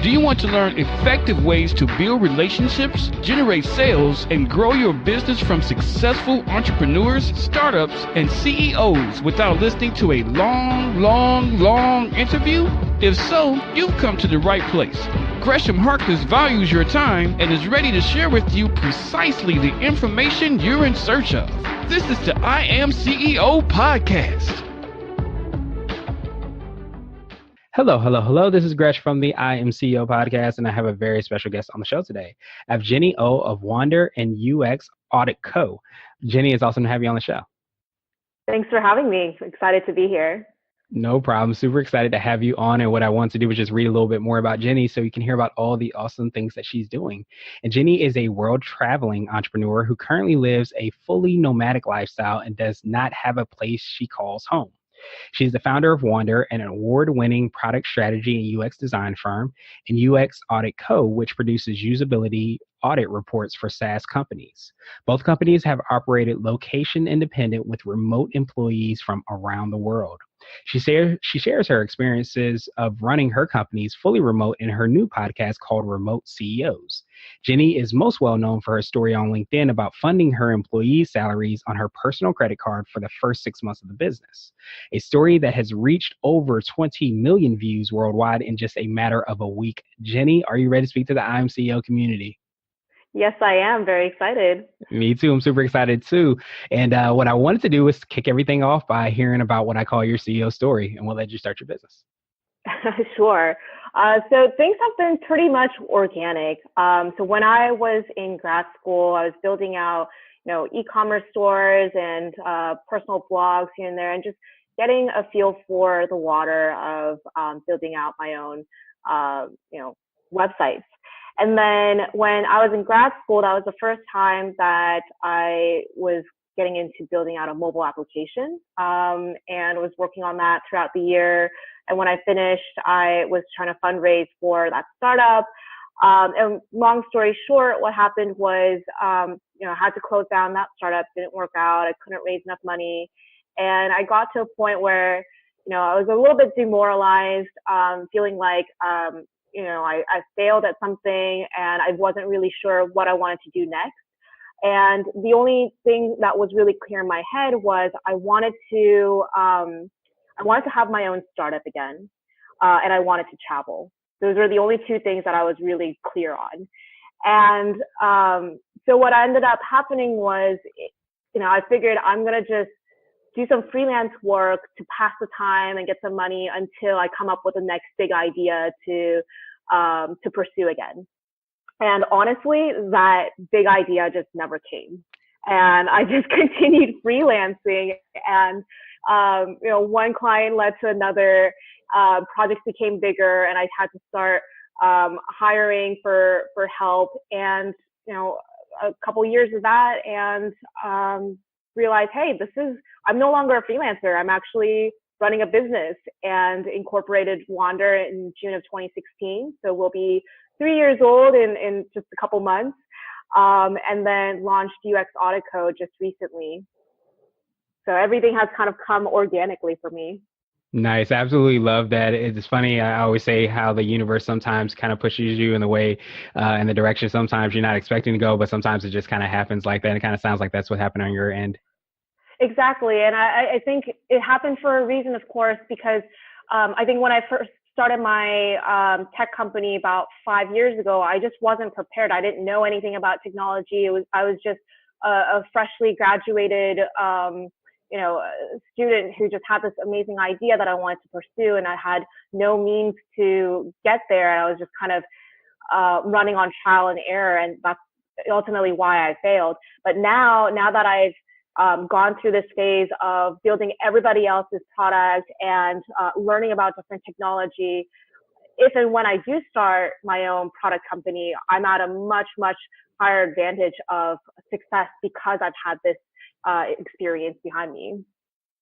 Do you want to learn effective ways to build relationships, generate sales, and grow your business from successful entrepreneurs, startups, and CEOs without listening to a long interview? If so, you've come to the right place. Gresham Harkless values your time and is ready to share with you precisely the information you're in search of. This is the I Am CEO podcast. Hello. This is Gresh from the IAM281 podcast, and I have a very special guest on the show today. I have Jenny O of Wander and UX Audit Co. Jenny, it's awesome to have you on the show. Thanks for having me. Excited to be here. No problem. Super excited to have you on. And what I want to do is just read a little bit more about Jenny so you can hear about all the awesome things that she's doing. And Jenny is a world traveling entrepreneur who currently lives a fully nomadic lifestyle and does not have a place she calls home. She's the founder of Wander, an award-winning product strategy and UX design firm, and UX Audit Co., which produces usability audit reports for SaaS companies. Both companies have operated location independent with remote employees from around the world. She shares her experiences of running her companies fully remote in her new podcast called Remote CEOs. Jenny is most well known for her story on LinkedIn about funding her employees' salaries on her personal credit card for the first 6 months of the business, a story that has reached over 20 million views worldwide in just a matter of a week. Jenny, are you ready to speak to the I Am CEO community? Yes, I am. Very excited. Me too. I'm super excited too. And what I wanted to do was kick everything off by hearing about what I call your CEO story and what led you start your business. Sure. So things have been pretty much organic. So when I was in grad school, I was building out, e-commerce stores and personal blogs here and there, and just getting a feel for the water of building out my own, websites. And then when I was in grad school, that was the first time that I was getting into building out a mobile application, and was working on that throughout the year. And when I finished, I was trying to fundraise for that startup. And long story short, what happened was, I had to close down that startup. Didn't work out. I couldn't raise enough money. And I got to a point where, I was a little bit demoralized, feeling like, I failed at something and I wasn't really sure what I wanted to do next. And the only thing that was really clear in my head was I wanted to have my own startup again, and I wanted to travel. Those were the only two things that I was really clear on. And so what ended up happening was, I figured I'm going to just do some freelance work to pass the time and get some money until I come up with the next big idea to pursue again. And honestly, that big idea just never came. And I just continued freelancing, and one client led to another. Projects became bigger, and I had to start hiring for help. And a couple years of that, and realized, hey, I'm no longer a freelancer. I'm actually running a business, and incorporated Wander in June of 2016. So we'll be 3 years old in just a couple months. And then launched UX Audit Co. just recently. So everything has kind of come organically for me. Nice. I absolutely love that. It's funny. I always say how the universe sometimes kind of pushes you in the way, in the direction sometimes you're not expecting to go, but sometimes it just kind of happens like that. It kind of sounds like that's what happened on your end. Exactly. And I think it happened for a reason, of course, because I think when I first started my tech company about 5 years ago, I just wasn't prepared. I didn't know anything about technology. I was just a freshly graduated student who just had this amazing idea that I wanted to pursue, and I had no means to get there. I was just kind of running on trial and error, and that's ultimately why I failed. But now that I've gone through this phase of building everybody else's product and learning about different technology, if and when I do start my own product company, I'm at a much, much higher advantage of success because I've had this experience behind me.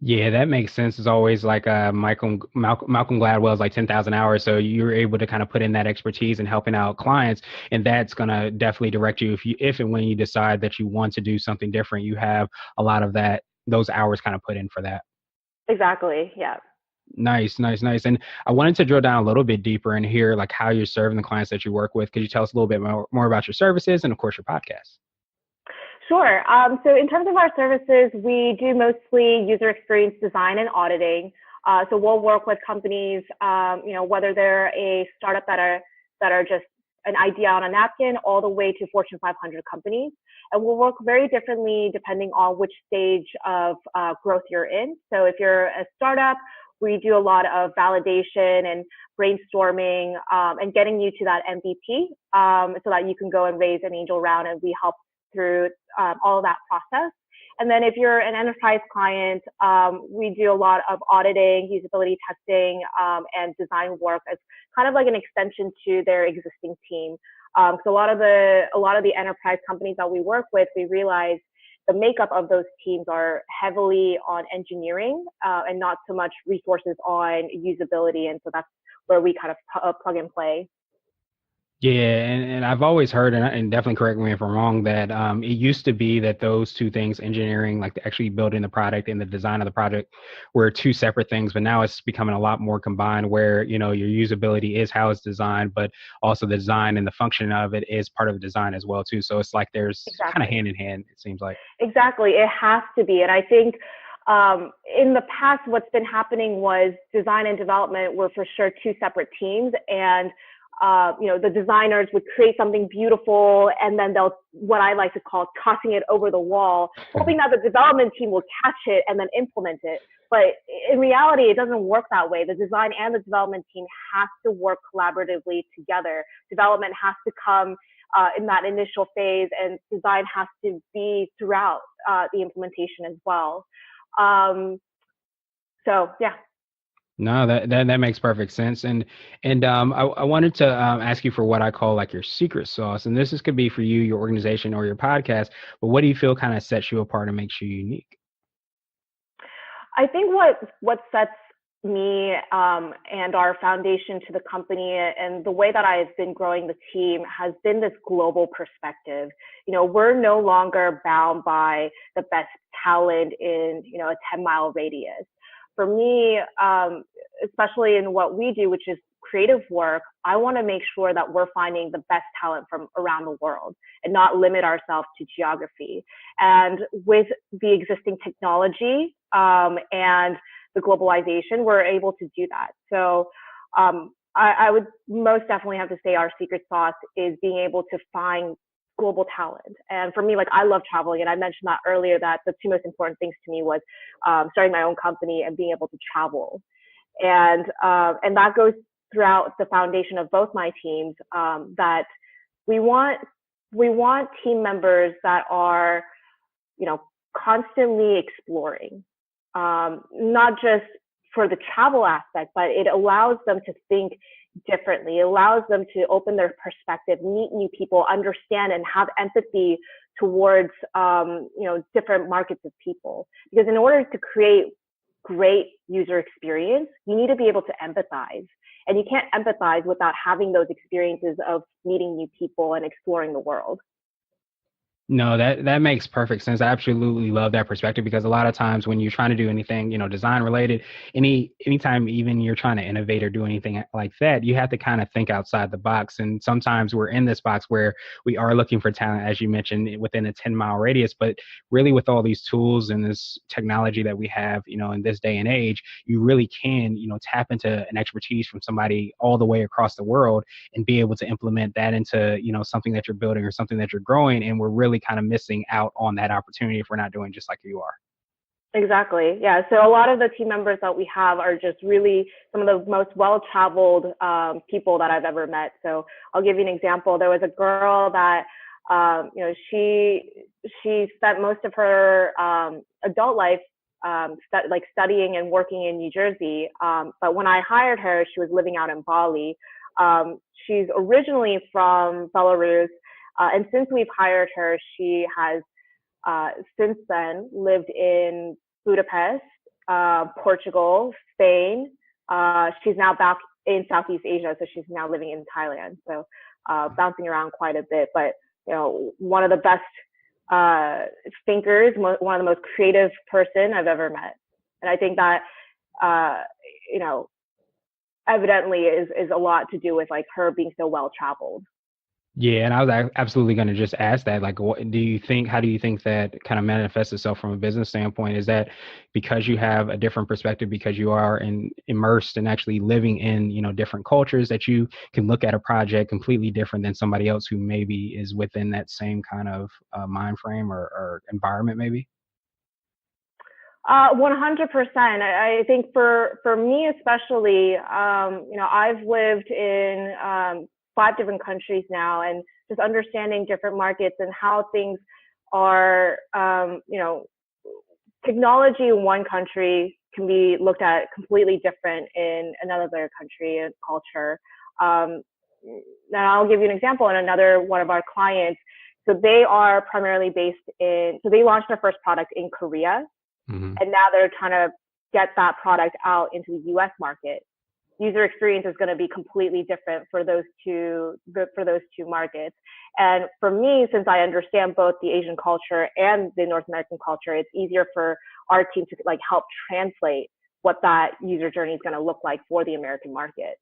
Yeah, that makes sense. It's always like Malcolm Gladwell's like 10,000 hours. So you're able to kind of put in that expertise in helping out clients, and that's going to definitely direct you if and when you decide that you want to do something different. You have a lot of those hours kind of put in for that. Exactly. Yeah. Nice, nice, nice. And I wanted to drill down a little bit deeper and hear like how you're serving the clients that you work with. Could you tell us a little bit more about your services and of course your podcast? Sure. So in terms of our services, we do mostly user experience design and auditing. So we'll work with companies, whether they're a startup that are just an idea on a napkin, all the way to Fortune 500 companies. And we'll work very differently depending on which stage of growth you're in. So if you're a startup, we do a lot of validation and brainstorming and getting you to that MVP so that you can go and raise an angel round, and we help through all of that process. And then if you're an enterprise client, we do a lot of auditing, usability testing, and design work as kind of like an extension to their existing team. So a lot of the enterprise companies that we work with, we realize the makeup of those teams are heavily on engineering and not so much resources on usability. And so that's where we kind of plug and play. Yeah, and I've always heard, and definitely correct me if I'm wrong, that it used to be that those two things, engineering, like actually building the product and the design of the project, were two separate things. But now it's becoming a lot more combined, where your usability is how it's designed, but also the design and the function of it is part of the design as well too. So it's like there's kind of Exactly. hand in hand. It seems like. Exactly. It has to be. And I think in the past, what's been happening was design and development were for sure two separate teams. And the designers would create something beautiful, and then they'll, what I like to call, tossing it over the wall, hoping that the development team will catch it and then implement it. But in reality, it doesn't work that way. The design and the development team has to work collaboratively together. Development has to come in that initial phase, and design has to be throughout the implementation as well. So yeah. No, that makes perfect sense. And I wanted to ask you for what I call like your secret sauce. And this could be for you, your organization, or your podcast. But what do you feel kind of sets you apart and makes you unique? I think what sets me and our foundation to the company and the way that I've been growing the team has been this global perspective. We're no longer bound by the best talent in a 10-mile radius. For me, especially in what we do, which is creative work, I want to make sure that we're finding the best talent from around the world and not limit ourselves to geography. And with the existing technology and the globalization, we're able to do that. So I would most definitely have to say our secret sauce is being able to find global talent. And for me, like, I love traveling, and I mentioned that earlier, that the two most important things to me was starting my own company and being able to travel. And that goes throughout the foundation of both my teams, that we want team members that are, constantly exploring, not just for the travel aspect, but it allows them to think differently. It allows them to open their perspective, meet new people, understand and have empathy towards, different markets of people. Because in order to create great user experience, you need to be able to empathize. And you can't empathize without having those experiences of meeting new people and exploring the world. No, that makes perfect sense. I absolutely love that perspective because a lot of times when you're trying to do anything, design related, anytime even you're trying to innovate or do anything like that, you have to kind of think outside the box. And sometimes we're in this box where we are looking for talent, as you mentioned, within a 10-mile radius. But really, with all these tools and this technology that we have, in this day and age, you really can, tap into an expertise from somebody all the way across the world and be able to implement that into, something that you're building or something that you're growing. And we're really kind of missing out on that opportunity if we're not doing just like you are. Exactly. Yeah. So a lot of the team members that we have are just really some of the most well-traveled people that I've ever met. So I'll give you an example. There was a girl that, she spent most of her adult life studying and working in New Jersey. But when I hired her, she was living out in Bali. She's originally from Belarus. And since we've hired her, she has since then lived in Budapest, Portugal, Spain. She's now back in Southeast Asia, so she's now living in Thailand. So bouncing around quite a bit, but one of the best thinkers, one of the most creative person I've ever met. And I think that evidently is a lot to do with like her being so well traveled. Yeah, and I was absolutely going to just ask that. Like, what do you think? How do you think that kind of manifests itself from a business standpoint? Is that because you have a different perspective, because you are immersed and actually living in, different cultures, that you can look at a project completely different than somebody else who maybe is within that same kind of mind frame or environment, maybe? 100%. I think for me especially, I've lived in 5 different countries now, and just understanding different markets and how things are, technology in one country can be looked at completely different in another country and culture. Now I'll give you an example. In another one of our clients, so they are primarily based so they launched their first product in Korea. Mm-hmm. And now they're trying to get that product out into the US market. User experience is going to be completely different for those two markets. And for me, since I understand both the Asian culture and the North American culture, it's easier for our team to like help translate what that user journey is going to look like for the American market.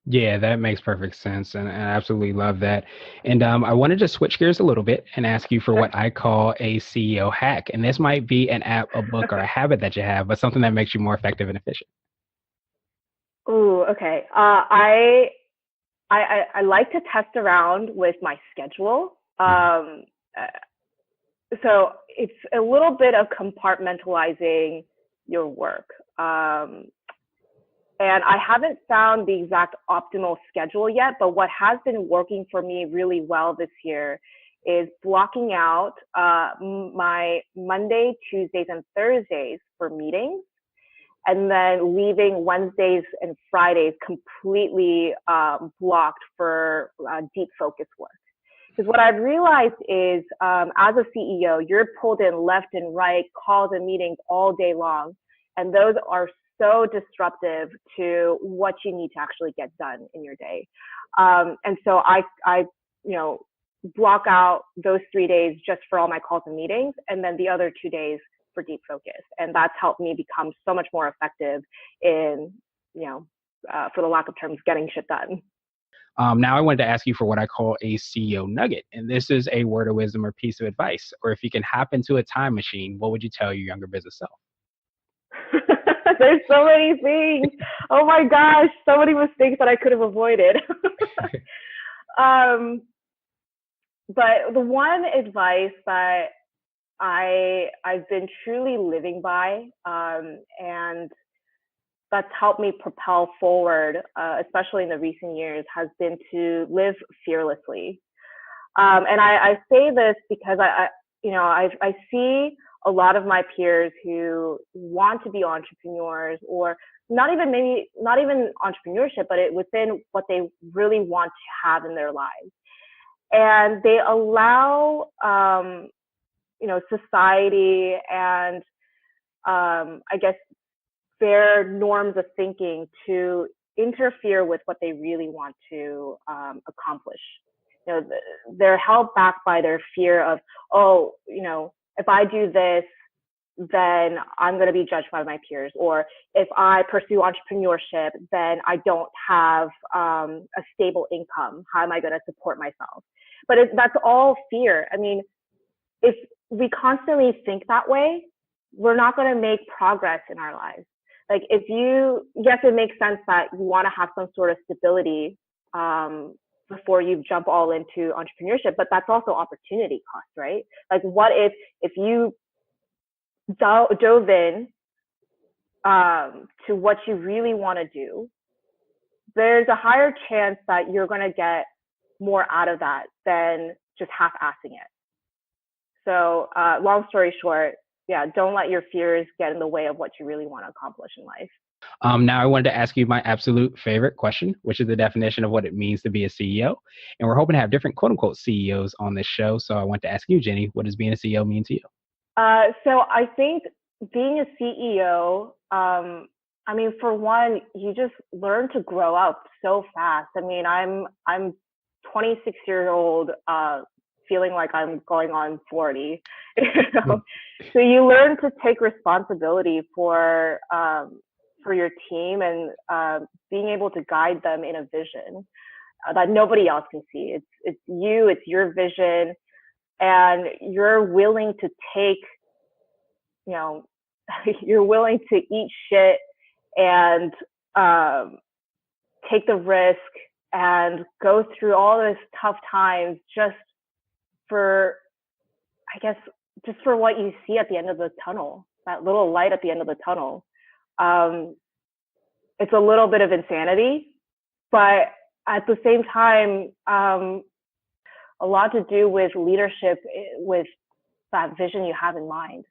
Yeah, that makes perfect sense, and I absolutely love that. And I wanted to switch gears a little bit and ask you for what I call a CEO hack. And this might be an app, a book, or a habit that you have, but something that makes you more effective and efficient. Ooh, okay. I like to test around with my schedule. So it's a little bit of compartmentalizing your work. And I haven't found the exact optimal schedule yet, but what has been working for me really well this year is blocking out my Monday, Tuesdays, and Thursdays for meetings, and then leaving Wednesdays and Fridays completely blocked for deep focus work. Because what I've realized is as a CEO, you're pulled in left and right, calls and meetings all day long, and those are so disruptive to what you need to actually get done in your day. And so I block out those 3 days just for all my calls and meetings, and then the other 2 days for deep focus. And that's helped me become so much more effective in, for the lack of terms, getting shit done. Now I wanted to ask you for what I call a CEO nugget. And this is a word of wisdom or piece of advice. Or if you can hop into a time machine, what would you tell your younger business self? There's so many things. Oh my gosh, so many mistakes that I could have avoided. But the one advice that I've been truly living by, and that's helped me propel forward, especially in the recent years, has been to live fearlessly. And I say this because I see a lot of my peers who want to be entrepreneurs, or not even entrepreneurship, but within what they really want to have in their lives. And they allow, society and I guess their norms of thinking to interfere with what they really want to accomplish. They're held back by their fear of, if I do this, then I'm going to be judged by my peers. Or if I pursue entrepreneurship, then I don't have a stable income. How am I going to support myself? But that's all fear. I mean, if we constantly think that way, we're not going to make progress in our lives. Like yes, it makes sense that you want to have some sort of stability before you jump all into entrepreneurship, but that's also opportunity cost, right? Like, what if you dove in to what you really want to do? There's a higher chance that you're going to get more out of that than just half-assing it. So long story short, yeah, don't let your fears get in the way of what you really want to accomplish in life. Now I wanted to ask you my absolute favorite question, which is the definition of what it means to be a CEO. And we're hoping to have different quote unquote CEOs on this show. So I want to ask you, Jenny, what does being a CEO mean to you? So I think being a CEO, for one, you just learn to grow up so fast. I mean, I'm 26 years old, feeling like I'm going on 40. So you learn to take responsibility for for your team and being able to guide them in a vision that nobody else can see. It's you, it's your vision, and you're willing to take, you're willing to eat shit and take the risk and go through all those tough times just for, I guess, just for what you see at the end of the tunnel, that little light at the end of the tunnel. It's a little bit of insanity, but at the same time, a lot to do with leadership, with that vision you have in mind.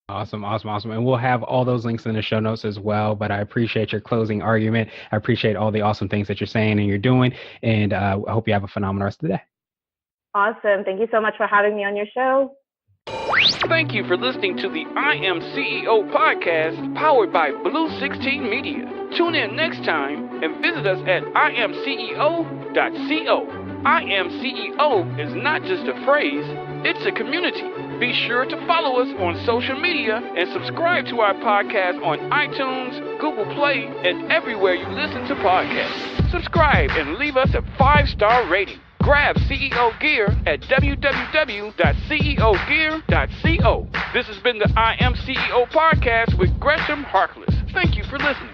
Awesome. And we'll have all those links in the show notes as well. But I appreciate your closing argument. I appreciate all the awesome things that you're saying and you're doing. And I hope you have a phenomenal rest of the day. Awesome. Thank you so much for having me on your show. Thank you for listening to the I Am CEO podcast powered by Blue 16 Media. Tune in next time and visit us at IAM281.co. I Am CEO is not just a phrase, it's a community. Be sure to follow us on social media and subscribe to our podcast on iTunes, Google Play, and everywhere you listen to podcasts. Subscribe and leave us a 5-star rating. Grab CEO Gear at www.ceogear.co. This has been the I Am CEO podcast with Gresham Harkless. Thank you for listening.